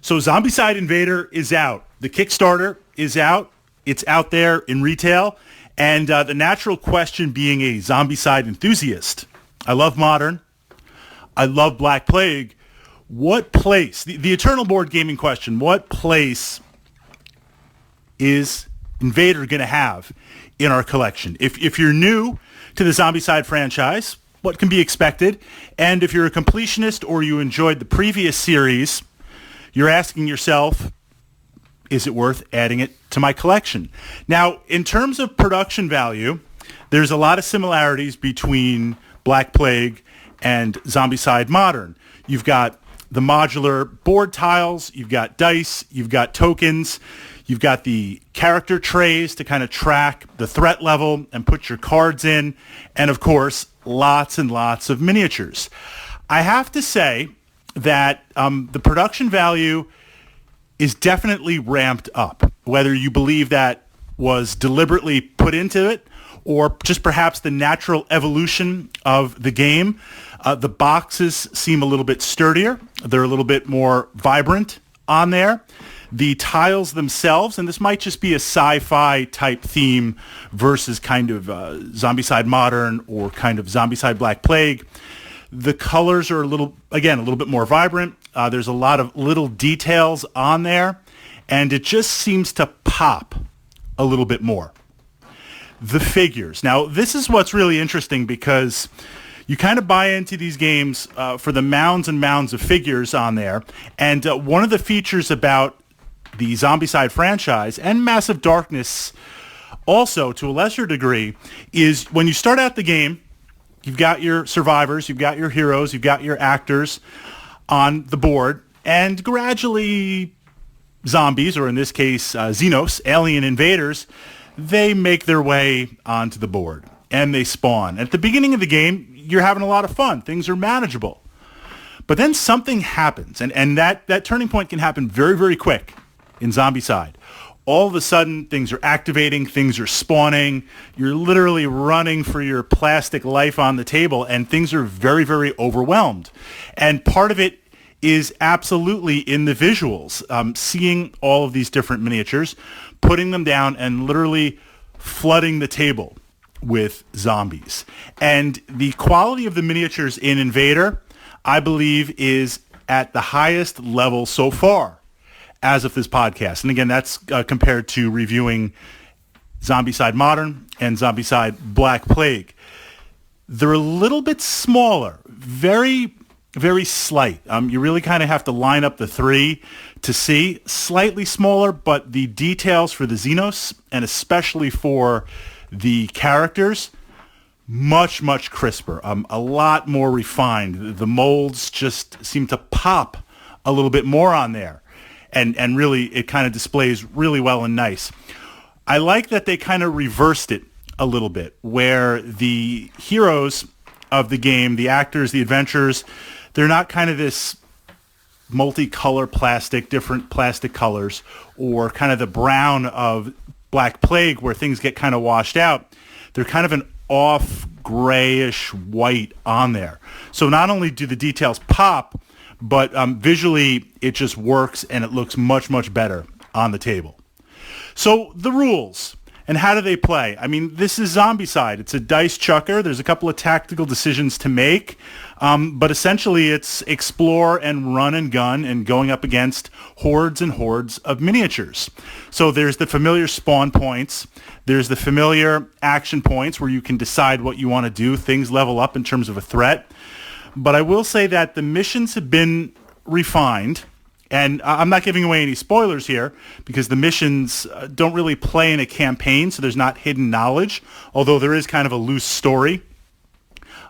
So Zombicide Invader is out. The Kickstarter is out. It's out there in retail. And the natural question being a Zombicide enthusiast, I love Modern. I love Black Plague. What place, the eternal board gaming question, what place is Invader going to have in our collection? If you're new to the Zombicide franchise, what can be expected? And if you're a completionist or you enjoyed the previous series, you're asking yourself, is it worth adding it to my collection? Now, in terms of production value, there's a lot of similarities between Black Plague and Zombicide Modern. You've got the modular board tiles, you've got dice, you've got tokens, you've got the character trays to kind of track the threat level and put your cards in, and of course, lots and lots of miniatures. I have to say that the production value is definitely ramped up, whether you believe that was deliberately put into it or just perhaps the natural evolution of the game. The boxes seem a little bit sturdier. They're a little bit more vibrant on there. The tiles themselves, and this might just be a sci-fi type theme versus kind of Zombicide Modern or kind of Zombicide Black Plague. The colors are a little bit more vibrant. There's a lot of little details on there, and it just seems to pop a little bit more. The figures. Now, this is what's really interesting because you kind of buy into these games for the mounds and mounds of figures on there, and one of the features about the Zombicide franchise and Massive Darkness also, to a lesser degree, is when you start out the game, you've got your survivors, you've got your heroes, you've got your actors on the board, and gradually zombies, or in this case, Xenos, alien invaders, they make their way onto the board, and they spawn. At the beginning of the game, you're having a lot of fun. Things are manageable. But then something happens, and that turning point can happen very, very quick in Zombicide. All of a sudden, things are activating, things are spawning, you're literally running for your plastic life on the table, and things are very, very overwhelmed. And part of it is absolutely in the visuals, seeing all of these different miniatures, putting them down, and literally flooding the table with zombies. And the quality of the miniatures in Invader, I believe, is at the highest level so far as of this podcast. And again, that's compared to reviewing Zombicide Modern and Zombicide Black Plague. They're a little bit smaller, very, very slight. You really kind of have to line up the three to see. Slightly smaller, but the details for the Xenos, and especially for the characters, much, much crisper, a lot more refined. The molds just seem to pop a little bit more on there. And really, it kind of displays really well and nice. I like that they kind of reversed it a little bit, where the heroes of the game, the actors, the adventurers, they're not kind of this multicolor plastic, different plastic colors, or kind of the brown of Black Plague where things get kind of washed out. They're kind of an off grayish white on there. So not only do the details pop, but visually it just works and it looks much, much better on the table. So the rules and how do they play? I mean, this is Zombicide. It's a dice chucker. There's a couple of tactical decisions to make, but essentially it's explore and run and gun and going up against hordes and hordes of miniatures. So there's the familiar spawn points. There's the familiar action points where you can decide what you want to do. Things level up in terms of a threat. But I will say that the missions have been refined, and I'm not giving away any spoilers here because the missions don't really play in a campaign, so there's not hidden knowledge, although there is kind of a loose story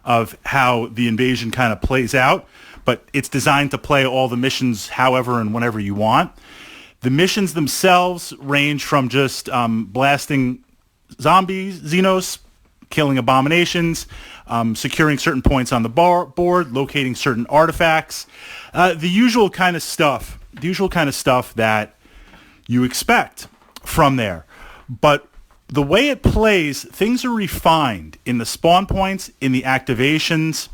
of how the invasion kind of plays out, but it's designed to play all the missions however and whenever you want. The missions themselves range from just blasting zombies, Xenos, killing abominations, securing certain points on the board, locating certain artifacts, the usual kind of stuff that you expect from there. But the way it plays, things are refined in the spawn points, in the activations,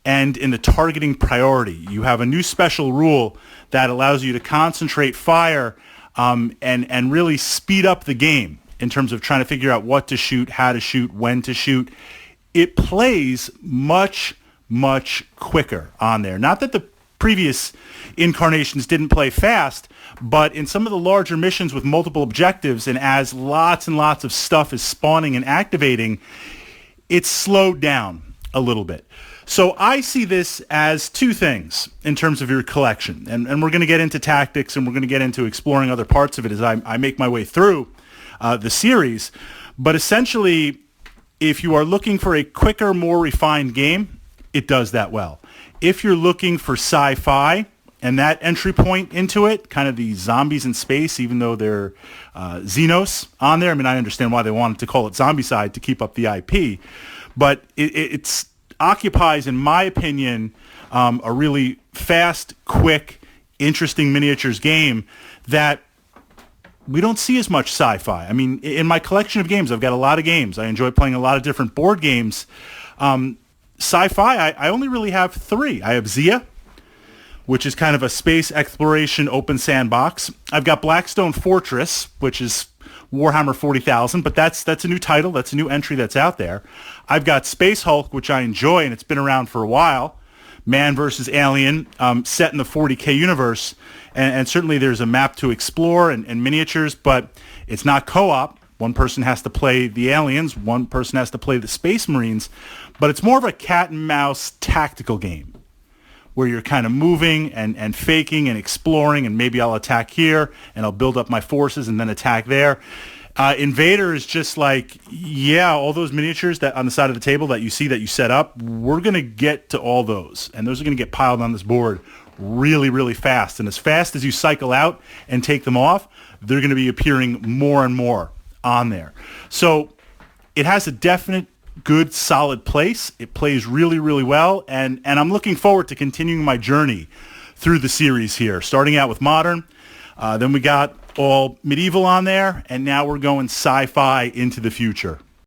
and in the targeting priority. You have a new special rule that allows you to concentrate fire and really speed up the game in terms of trying to figure out what to shoot, how to shoot, when to shoot. It plays much, much quicker on there. Not that the previous incarnations didn't play fast, but in some of the larger missions with multiple objectives and as lots and lots of stuff is spawning and activating, it's slowed down a little bit. So I see this as two things in terms of your collection. And we're going to get into tactics and we're going to get into exploring other parts of it as I make my way through the series. But essentially, if you are looking for a quicker, more refined game, it does that well. If you're looking for sci-fi and that entry point into it, kind of the zombies in space, even though they're Xenos on there. I mean, I understand why they wanted to call it Zombicide to keep up the IP. But it's occupies, in my opinion, a really fast, quick, interesting miniatures game that we don't see as much sci-fi. I mean, in my collection of games, I've got a lot of games. I enjoy playing a lot of different board games. Sci-fi, I only really have three. I have Zia, which is kind of a space exploration open sandbox. I've got Blackstone Fortress, which is Warhammer 40,000, but that's a new title. That's a new entry that's out there. I've got Space Hulk, which I enjoy, and it's been around for a while. Man versus Alien, set in the 40K universe. And certainly there's a map to explore and miniatures, but it's not co-op. One person has to play the aliens. One person has to play the Space Marines. But it's more of a cat and mouse tactical game where you're kind of moving and faking and exploring, and maybe I'll attack here and I'll build up my forces and then attack there. Invader is just like, yeah, all those miniatures that on the side of the table that you see that you set up, we're going to get to all those. And those are going to get piled on this board really, really fast. And as fast as you cycle out and take them off, they're going to be appearing more and more on there. So it has a definite good, solid place. It plays really, really well. And I'm looking forward to continuing my journey through the series here, starting out with Modern. Then we got all medieval on there, and now we're going sci-fi into the future.